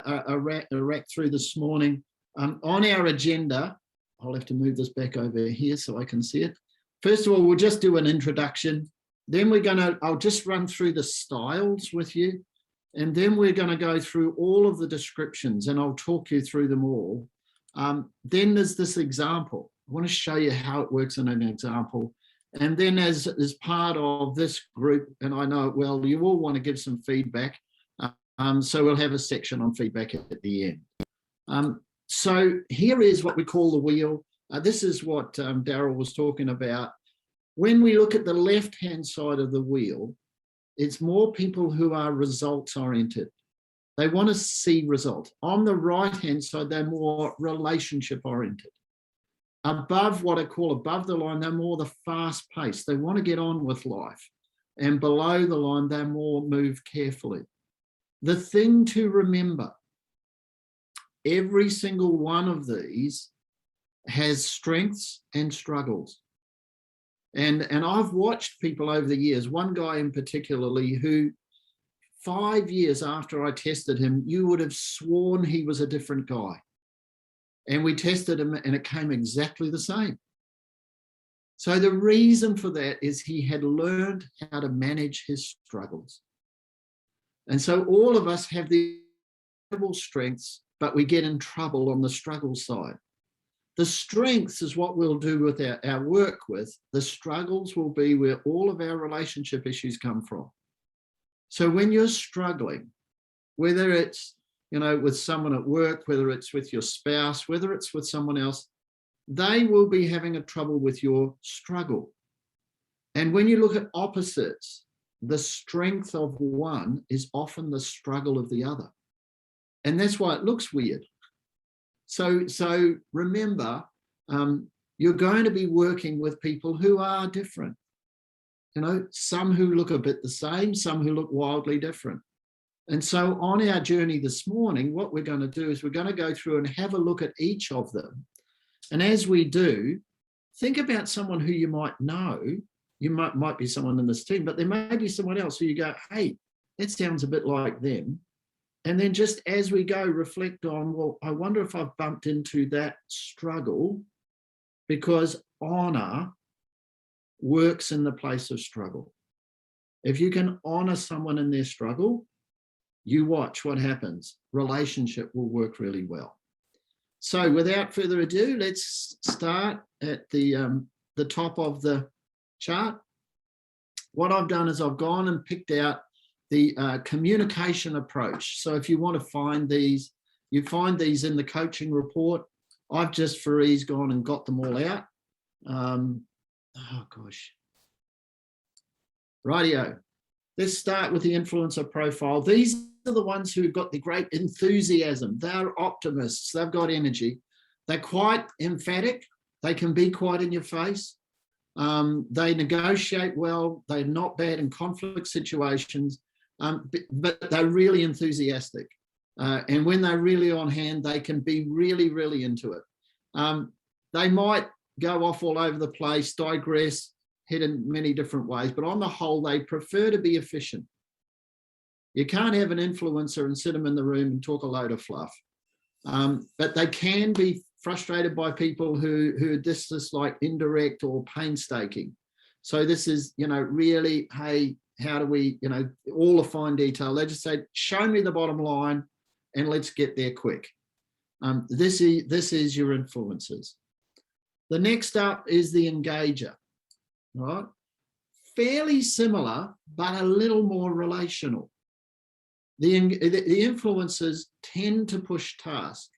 a rack through this morning. On our agenda, I'll have to move this back over here so I can see it. First of all, we'll just do an introduction. Then I'll just run through the styles with you. And then we're going to go through all of the descriptions and I'll talk you through them all. Then there's this example. I want to show you how it works in an example. And then as part of this group, and I know it well, you all want to give some feedback. So we'll have a section on feedback at the end. So here is what we call the wheel. This is what Daryl was talking about. When we look at the left-hand side of the wheel, it's more people who are results-oriented. They want to see results. On the right-hand side, they're more relationship-oriented. Above what I call above the line, they're more the fast-paced. They want to get on with life. And below the line, they're more move carefully. The thing to remember, every single one of these has strengths and struggles. And I've watched people over the years, one guy in particularly who 5 years after I tested him, you would have sworn he was a different guy. And we tested him and it came exactly the same. So the reason for that is he had learned how to manage his struggles. And so all of us have the incredible strengths, but we get in trouble on the struggle side. The strengths is what we'll do with our work with. The struggles will be where all of our relationship issues come from. So when you're struggling, whether it's, with someone at work, whether it's with your spouse, whether it's with someone else, they will be having a trouble with your struggle. And when you look at opposites, the strength of one is often the struggle of the other. And that's why it looks weird. So remember, you're going to be working with people who are different. Some who look a bit the same, some who look wildly different. And so on our journey this morning, what we're going to do is we're going to go through and have a look at each of them. And as we do, think about someone who you might know. You might be someone in this team, but there may be someone else who you go, hey, that sounds a bit like them. And then just as we go, reflect on, well, I wonder if I've bumped into that struggle, because honor works in the place of struggle. If you can honor someone in their struggle, you watch what happens. Relationship will work really well. So without further ado, let's start at the top of the chart. What I've done is I've gone and picked out the communication approach. So if you want to find these, you find these in the coaching report. I've just for ease gone and got them all out. Oh gosh. Rightio. Let's start with the influencer profile. These are the ones who've got the great enthusiasm. They're optimists. They've got energy. They're quite emphatic. They can be quite in your face. They negotiate well. They're not bad in conflict situations. But they're really enthusiastic. And when they're really on hand, they can be really, really into it. They might go off all over the place, digress, head in many different ways, but on the whole, they prefer to be efficient. You can't have an influencer and sit them in the room and talk a load of fluff. But they can be frustrated by people who this is like indirect or painstaking. So this is, really, hey, how do we, all the fine detail. They just say, show me the bottom line and let's get there quick. This is your influencers. The next up is the engager, right? Fairly similar, but a little more relational. The influencers tend to push task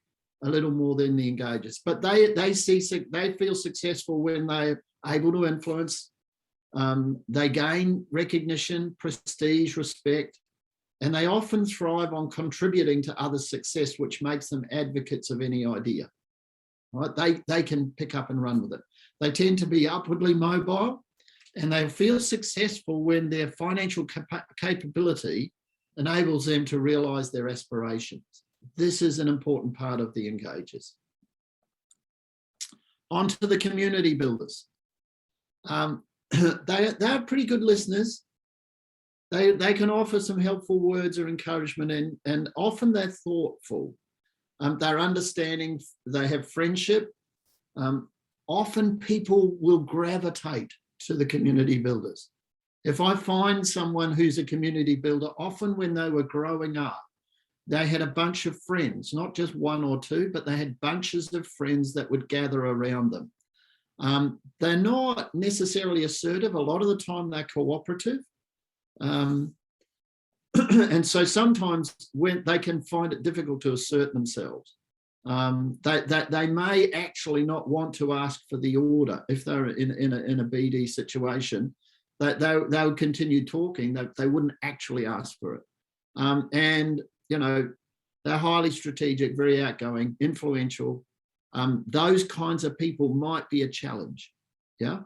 a little more than the engagers, but they feel successful when they're able to influence. They gain recognition, prestige, respect, and they often thrive on contributing to others' success, which makes them advocates of any idea. Right? They can pick up and run with it. They tend to be upwardly mobile, and they feel successful when their financial capability enables them to realize their aspirations. This is an important part of the engagers. On to the community builders. They're pretty good listeners. they can offer some helpful words or encouragement, and often they're thoughtful. They're understanding, they have friendship. Often people will gravitate to the community builders. If I find someone who's a community builder, often when they were growing up, they had a bunch of friends, not just one or two, but they had bunches of friends that would gather around them. They're not necessarily assertive. A lot of the time they're cooperative. And so sometimes when they can find it difficult to assert themselves, they may actually not want to ask for the order if they're in a BD situation. They'll continue talking. They wouldn't actually ask for it. And they're highly strategic, very outgoing, influential. Those kinds of people might be a challenge. Yeah.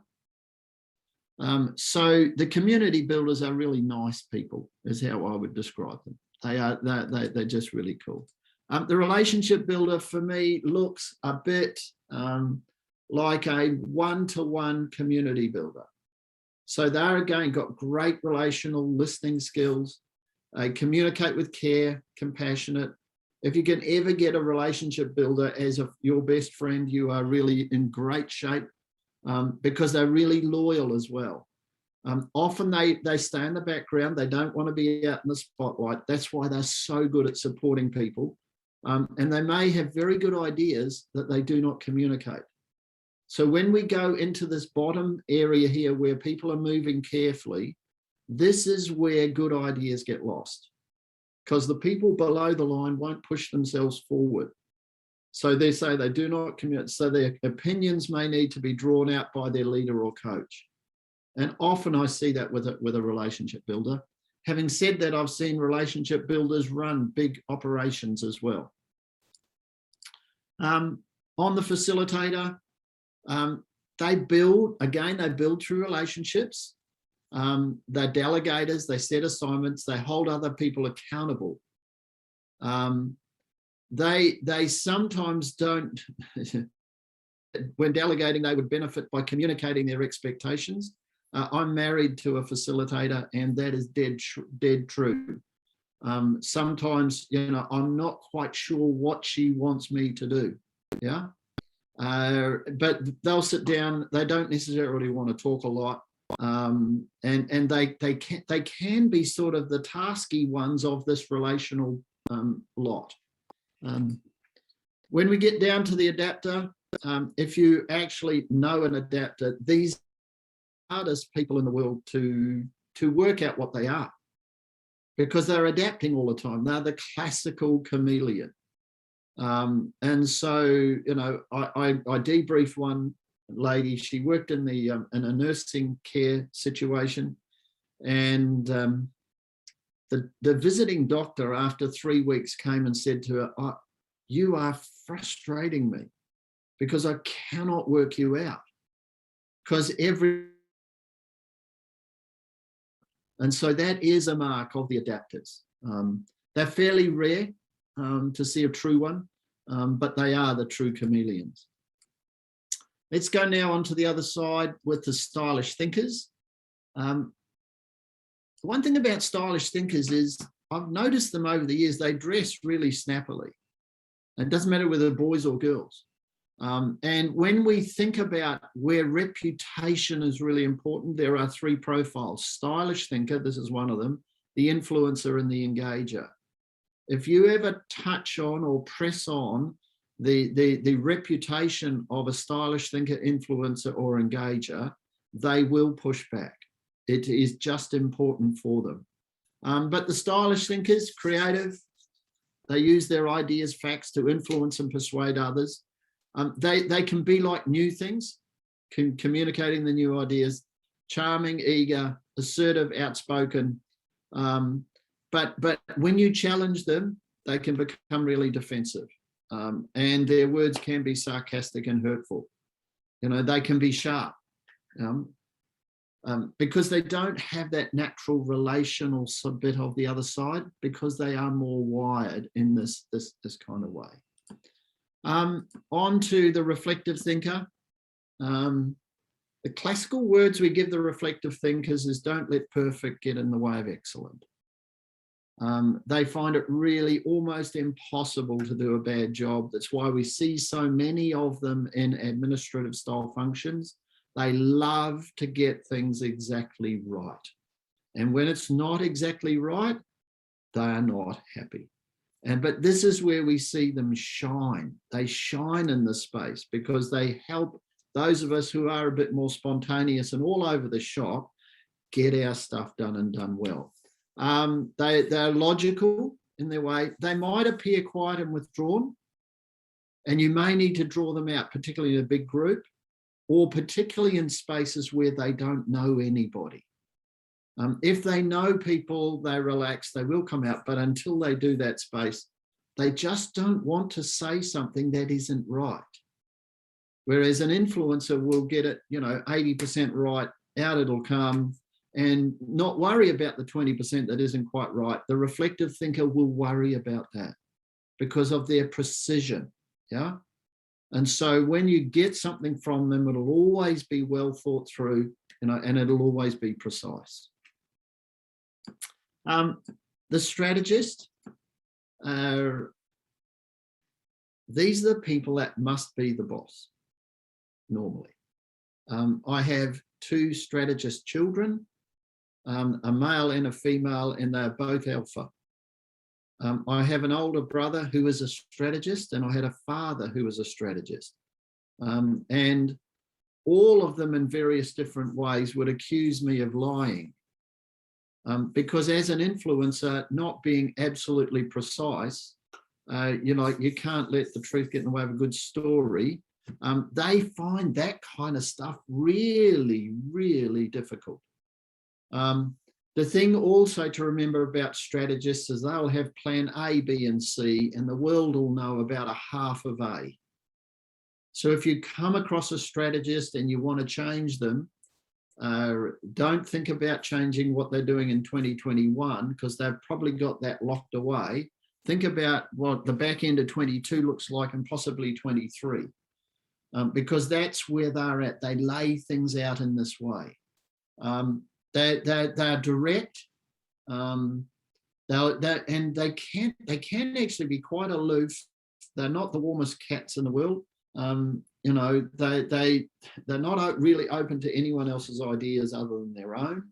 So the community builders are really nice people, is how I would describe them. They're just really cool. The relationship builder for me looks a bit like a one-to-one community builder. So they're again got great relational listening skills. They communicate with care, compassionate. If you can ever get a relationship builder as your best friend, you are really in great shape, because they're really loyal as well. Often they stay in the background. They don't want to be out in the spotlight. That's why they're so good at supporting people. And they may have very good ideas that they do not communicate. So when we go into this bottom area here where people are moving carefully, this is where good ideas get lost, because the people below the line won't push themselves forward. So they say they do not communicate. So their opinions may need to be drawn out by their leader or coach. And often I see that with a relationship builder. Having said that, I've seen relationship builders run big operations as well. On the facilitator, they build through relationships. They're delegators, they set assignments, they hold other people accountable. They sometimes don't, when delegating, they would benefit by communicating their expectations. I'm married to a facilitator, and that is dead true. Sometimes, I'm not quite sure what she wants me to do. Yeah. But they'll sit down. They don't necessarily want to talk a lot. And they can be sort of the tasky ones of this relational lot. When we get down to the adapter, if you actually know an adapter, these are the hardest people in the world to work out what they are, because they're adapting all the time. They're the classical chameleon. And so, I debriefed one lady. She worked in in a nursing care situation, and the visiting doctor after 3 weeks came and said to her, "You are frustrating me because I cannot work you out, because and so that is a mark of the adapters. They're fairly rare to see a true one, but they are the true chameleons. Let's go now on to the other side with the stylish thinkers. One thing about stylish thinkers is I've noticed them over the years, they dress really snappily. It doesn't matter whether they're boys or girls. And when we think about where reputation is really important, there are three profiles. Stylish thinker, this is one of them, the influencer and the engager. If you ever touch on or press on the reputation of a stylish thinker, influencer, or engager, they will push back. It is just important for them. But the stylish thinkers, creative, they use their ideas, facts to influence and persuade others. They can be like new things, communicating the new ideas, charming, eager, assertive, outspoken. But when you challenge them, they can become really defensive. And their words can be sarcastic and hurtful. They can be sharp. Because they don't have that natural relational bit of the other side, because they are more wired in this kind of way. On to the reflective thinker. The classical words we give the reflective thinkers is don't let perfect get in the way of excellent. They find it really almost impossible to do a bad job. That's why we see so many of them in administrative style functions. They love to get things exactly right. And when it's not exactly right, they are not happy. But this is where we see them shine. They shine in this space because they help those of us who are a bit more spontaneous and all over the shop get our stuff done and done well. They're logical in their way. They might appear quiet and withdrawn, and you may need to draw them out, particularly in a big group, or particularly in spaces where they don't know anybody. If they know people, they relax, they will come out, but until they do that space, they just don't want to say something that isn't right. Whereas an influencer will get it, 80% right, out it'll come, and not worry about the 20% that isn't quite right. The reflective thinker will worry about that because of their precision, yeah? And so when you get something from them, it'll always be well thought through, and it'll always be precise. The strategist, these are the people that must be the boss, normally. I have 2 strategist children, a male and a female, and they're both alpha. I have an older brother who is a strategist, and I had a father who was a strategist. And all of them in various different ways would accuse me of lying. Because as an influencer, not being absolutely precise, you can't let the truth get in the way of a good story. They find that kind of stuff really, really difficult. The thing also to remember about strategists is they'll have plan A, B, and C, and the world will know about a half of A. So if you come across a strategist and you want to change them, don't think about changing what they're doing in 2021 because they've probably got that locked away. Think about what the back end of 22 looks like and possibly 23, because that's where they're at. They lay things out in this way. They're direct, and they can actually be quite aloof. They're not the warmest cats in the world. They're not really open to anyone else's ideas other than their own.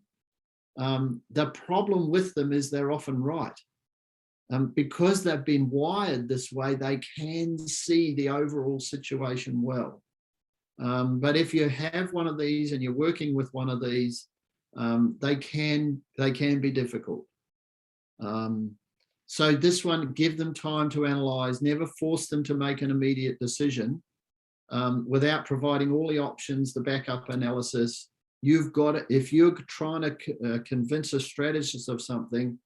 The problem with them is they're often right. Because they've been wired this way, they can see the overall situation well. But if you have one of these and you're working with one of these, they can be difficult. So this one, give them time to analyze, never force them to make an immediate decision without providing all the options, the backup analysis. You've got it. If you're trying to convince a strategist of something,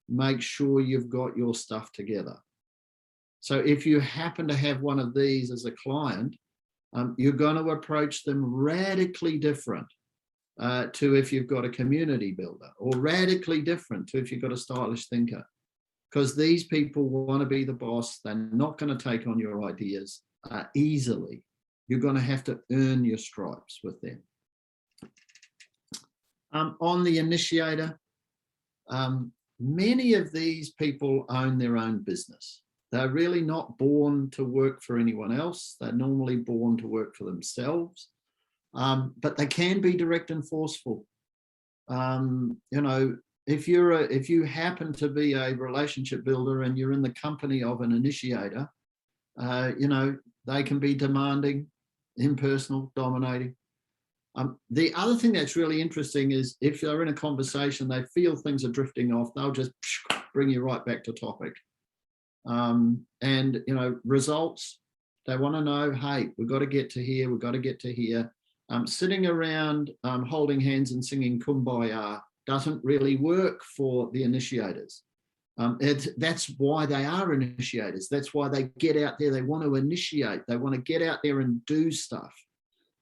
make sure you've got your stuff together. So if you happen to have one of these as a client, you're going to approach them radically different to if you've got a community builder, or radically different to if you've got a stylish thinker, because these people want to be the boss. They're not going to take on your ideas easily. You're going to have to earn your stripes with them. On the initiator, many of these people own their own business. They're really not born to work for anyone else. They're normally born to work for themselves. But they can be direct and forceful. If you happen to be a relationship builder and you're in the company of an initiator, they can be demanding, impersonal, dominating. The other thing that's really interesting is if they're in a conversation, they feel things are drifting off, they'll just bring you right back to topic. Results, they want to know, hey, we've got to get to here, we've got to get to here. Sitting around holding hands and singing Kumbaya doesn't really work for the initiators. That's why they are initiators. That's why they get out there. They want to initiate. They want to get out there and do stuff.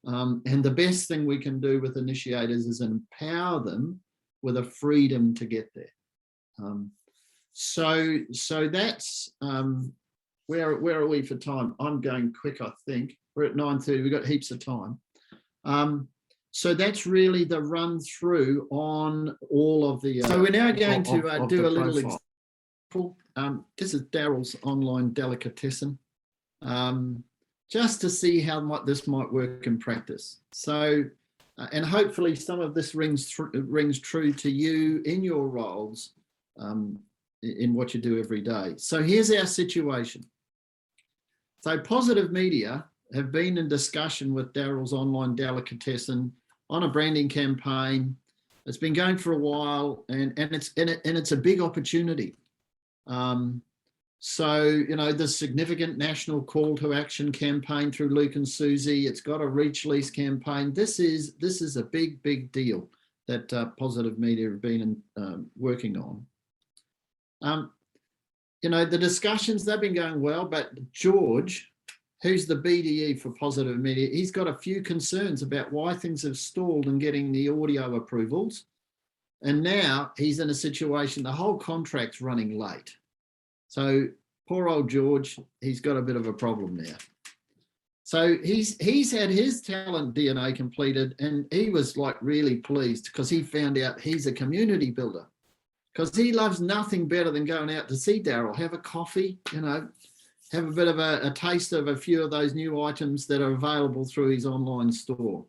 And the best thing we can do with initiators is empower them with a freedom to get there. So that's where are we for time? I'm going quick, I think. We're at 9:30. We've got heaps of time. So that's really the run through on all of the. So we're now going to do a little example. This is Daryl's online delicatessen, just to see how this might work in practice. So, and hopefully some of this rings true to you in your roles, in what you do every day. So here's our situation. So Positive Media have been in discussion with Daryl's online delicatessen on a branding campaign. It's been going for a while, and it's a big opportunity. So, you know, the significant national call to action campaign through Luke and Susie. It's got a reach lease campaign. This is a big deal that Positive Media have been working on. You know, the discussions, they've been going well, but George, who's the BDE for Positive Media, he's got a few concerns about why things have stalled in getting the audio approvals. And now he's in a situation, the whole contract's running late. So poor old George, he's got a bit of a problem now. So he's had his talent DNA completed, and he was like really pleased because he found out he's a community builder, because he loves nothing better than going out to see Daryl, have a coffee, you know, have a bit of a taste of a few of those new items that are available through his online store.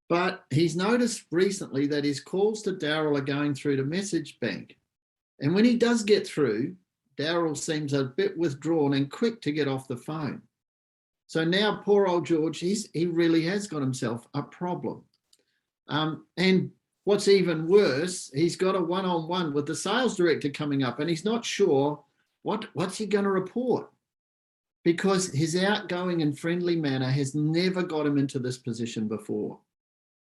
But he's noticed recently that his calls to Daryl are going through the message bank. And when he does get through, Daryl seems a bit withdrawn and quick to get off the phone. So now poor old George, he really has got himself a problem. And what's even worse, he's got a one-on-one with the sales director coming up, and he's not sure what's he going to report, because his outgoing and friendly manner has never got him into this position before.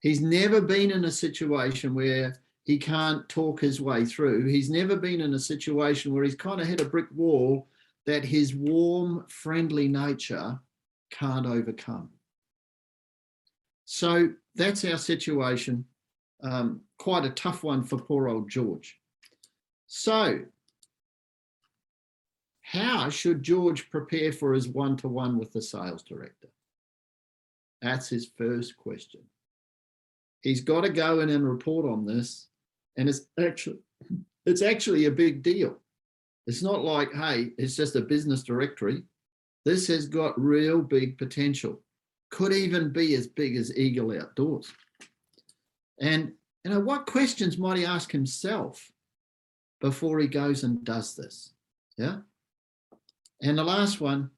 He's never been in a situation where he can't talk his way through. He's never been in a situation where he's kind of hit a brick wall that his warm, friendly nature can't overcome. So that's our situation. Quite a tough one for poor old George. So how should George prepare for his one-to-one with the sales director? That's his first question. He's got to go in and report on this, and it's actually a big deal. It's not like, hey, it's just a business directory. This has got real big potential. Could even be as big as Eagle Outdoors. And, you know, what questions might he ask himself before he goes and does this? Yeah. And the last one,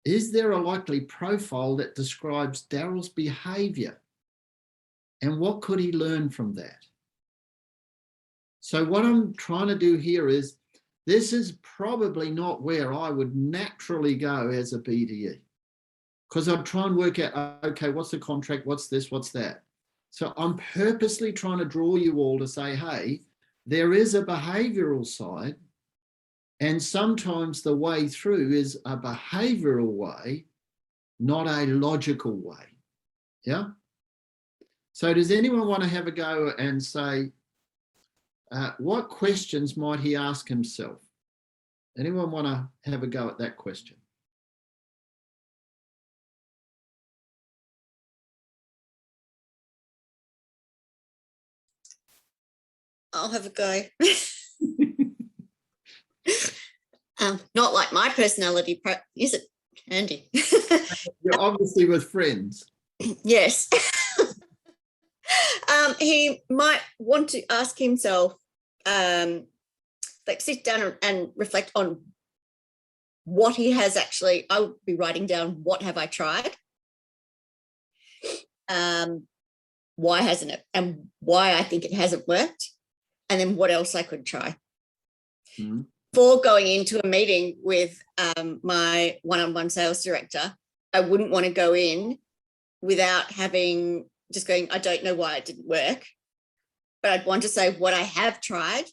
is there a likely profile that describes Daryl's behavior? And what could he learn from that? So what I'm trying to do here is, this is probably not where I would naturally go as a BDE, because I'd try and work out, okay, what's the contract? What's this? What's that? So I'm purposely trying to draw you all to say, hey, there is a behavioral side, and sometimes the way through is a behavioral way, not a logical way. Yeah. So does anyone want to have a go and say, what questions might he ask himself? Anyone want to have a go at that question? I'll have a go. Not like my personality, is it, Andy? You're obviously with friends. Yes. He might want to ask himself, like sit down and reflect on what he has actually. I would be writing down, what have I tried? Why hasn't it? And why I think it hasn't worked? And then what else I could try. Mm-hmm. Before going into a meeting with my one-on-one sales director, I wouldn't want to go in without just going, I don't know why it didn't work, but I'd want to say what I have tried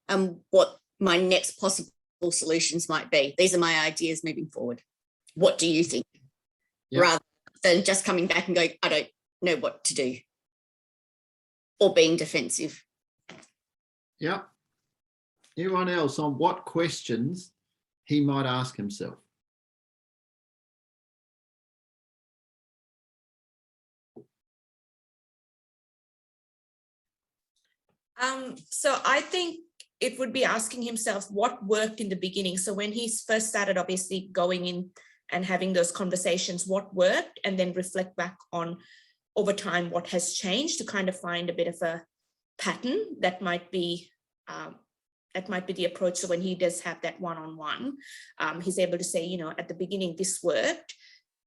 and what my next possible solutions might be. These are my ideas moving forward. What do you think? Yep. Rather than just coming back and going, I don't know what to do, or being defensive. Yeah. Anyone else on what questions he might ask himself? So I think it would be asking himself what worked in the beginning. So when he first started, obviously going in and having those conversations, what worked, and then reflect back on over time what has changed to kind of find a bit of a pattern that might be the approach. So when he does have that one-on-one, he's able to say, you know, at the beginning this worked,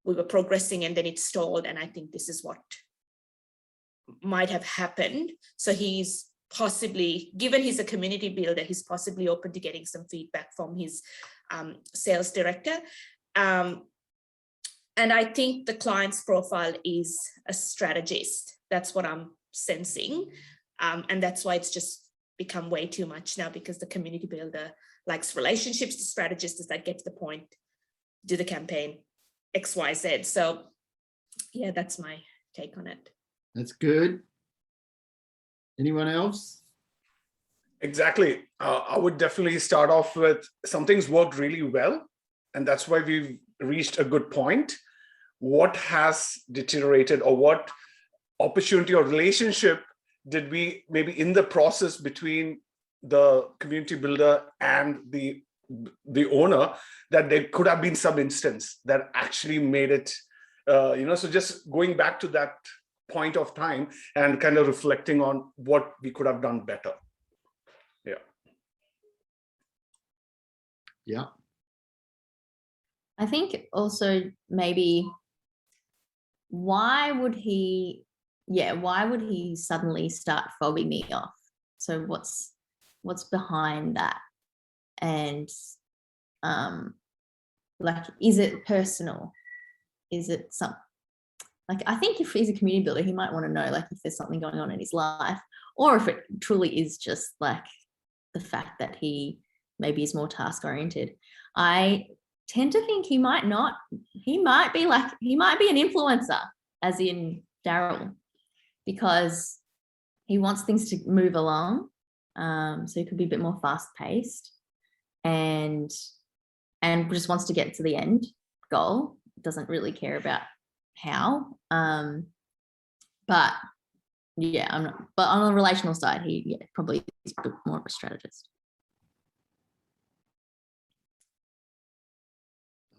we were progressing, and then it stalled, and I think this is what might have happened. So he's possibly, given he's a community builder, he's possibly open to getting some feedback from his sales director. And I think the client's profile is a strategist. That's what I'm sensing. And that's why it's just become way too much now, because the community builder likes relationships. The strategist is like, get to the point, do the campaign, X, Y, Z. So yeah, that's my take on it. That's good. Anyone else? Exactly. I would definitely start off with something's worked really well, and that's why we've reached a good point. What has deteriorated, or what opportunity or relationship did we maybe in the process between the community builder and the owner, that there could have been some instance that actually made it, so just going back to that point of time and kind of reflecting on what we could have done better. Yeah. I think also maybe why would he suddenly start fobbing me off? So what's behind that? And like, is it personal? Is it some, like, I think if he's a community builder, he might want to know, like, if there's something going on in his life, or if it truly is just like the fact that he maybe is more task oriented. I tend to think he might be an influencer, as in Daryl, because he wants things to move along. So he could be a bit more fast paced and just wants to get to the end goal. Doesn't really care about how. But yeah, I'm not. But on the relational side, he probably is a bit more of a strategist.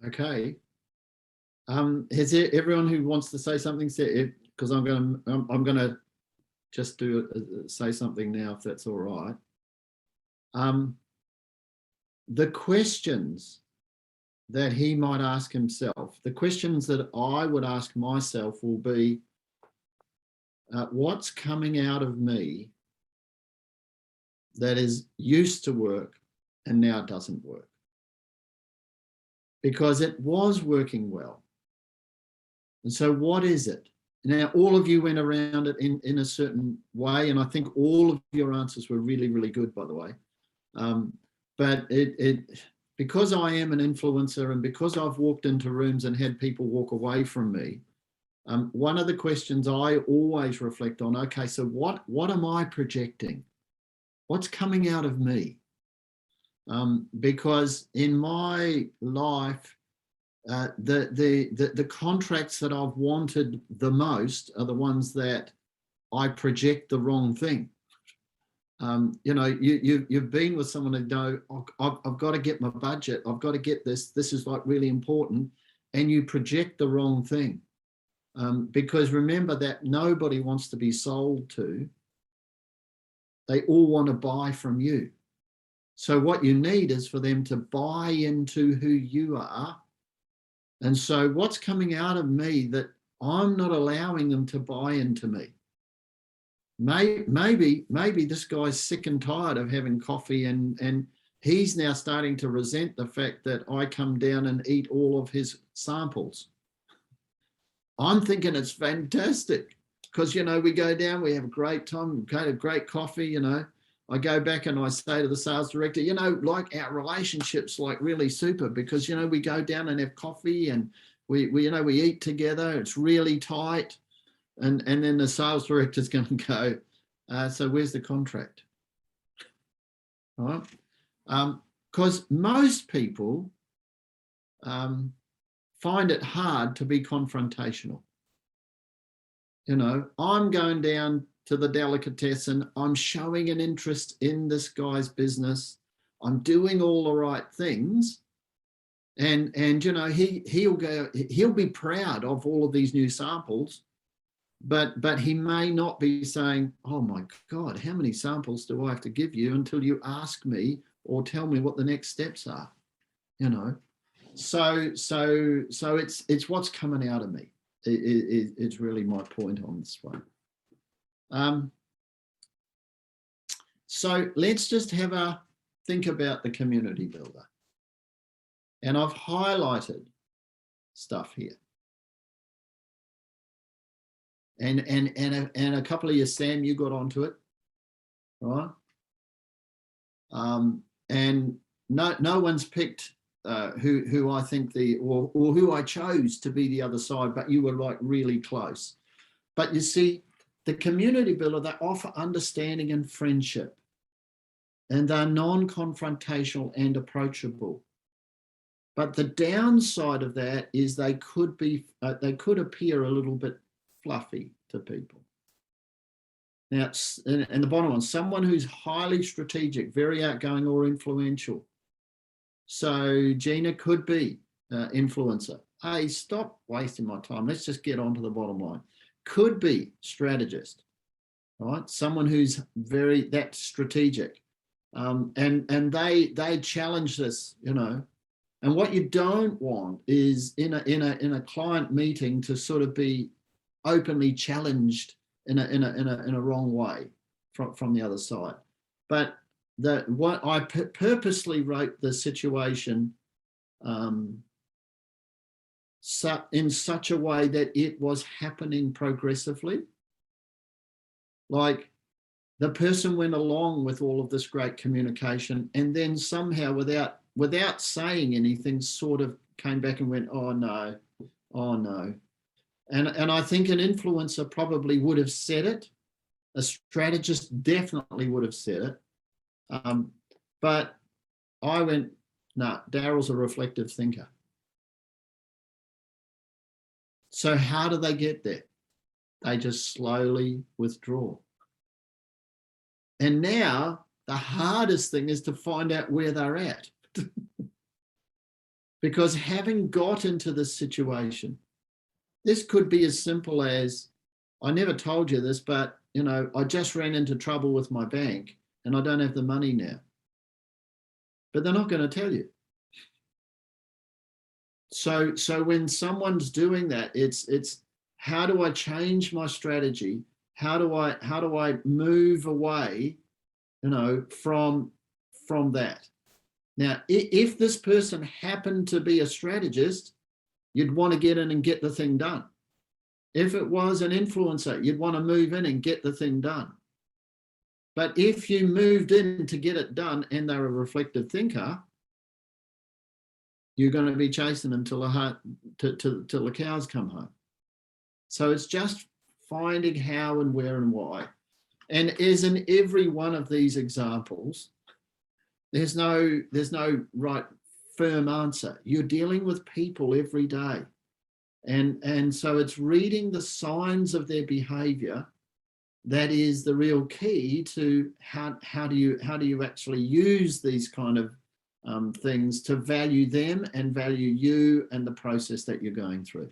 Okay. Is there everyone who wants to say something? Because I'm gonna just say something now, if that's all right. The questions that he might ask himself, the questions that I would ask myself will be, what's coming out of me that is used to work and now doesn't work? Because it was working well. And so what is it? Now, all of you went around it in a certain way, and I think all of your answers were really, really good, by the way. But because I am an influencer, and because I've walked into rooms and had people walk away from me, one of the questions I always reflect on, okay, so what am I projecting? What's coming out of me? Because in my life, the contracts that I've wanted the most are the ones that I project the wrong thing. You've been with someone who know, I've got to get my budget, I've got to get this is like really important, and you project the wrong thing. Because remember that nobody wants to be sold to. They all want to buy from you. So what you need is for them to buy into who you are. And so what's coming out of me that I'm not allowing them to buy into me? Maybe this guy's sick and tired of having coffee, and he's now starting to resent the fact that I come down and eat all of his samples. I'm thinking it's fantastic because, we go down, we have a great time, we get a great coffee, I go back and I say to the sales director, like our relationship's like really super because, we go down and have coffee and we eat together. It's really tight. And then the sales director's going to go, so where's the contract? All right. Because most people find it hard to be confrontational. I'm going down to the delicatessen. I'm showing an interest in this guy's business. I'm doing all the right things. And you know, he'll be proud of all of these new samples, but he may not be saying, oh my God, how many samples do I have to give you until you ask me or tell me what the next steps are, you know? So it's what's coming out of me. It's really my point on this one. So let's just have a think about the community builder. And I've highlighted stuff here. And a couple of you, Sam, you got onto it, right? And no one's picked who I think or who I chose to be the other side, but you were like really close. But you see, the community builder, they offer understanding and friendship, and they're non-confrontational and approachable. But the downside of that is they could appear a little bit fluffy to people. Now, and the bottom one, someone who's highly strategic, very outgoing or influential. So Gina could be influencer. Hey, stop wasting my time. Let's just get on to the bottom line. Could be strategist, right? Someone who's that strategic. And they challenge this, you know. And what you don't want is in a client meeting to sort of be openly challenged in a wrong way from the other side. But what I purposely wrote the situation in such a way that it was happening progressively. Like the person went along with all of this great communication, and then somehow without saying anything, sort of came back and went, oh no. And I think an influencer probably would have said it. A strategist definitely would have said it. But I went, no, Daryl's a reflective thinker. So how do they get there? They just slowly withdraw. And now the hardest thing is to find out where they're at. Because having got into this situation, this could be as simple as, I never told you this, but you know, I just ran into trouble with my bank and I don't have the money now. But they're not going to tell you. So when someone's doing that, it's how do I change my strategy? How do I move away, you know, from that? Now, if this person happened to be a strategist, you'd want to get in and get the thing done. If it was an influencer, you'd want to move in and get the thing done. But if you moved in to get it done and they're a reflective thinker, you're going to be chasing them till the cows come home. So it's just finding how and where and why. And as in every one of these examples, there's no right firm answer. You're dealing with people every day. And so it's reading the signs of their behavior that is the real key to how do you actually use these kind of things to value them and value you and the process that you're going through.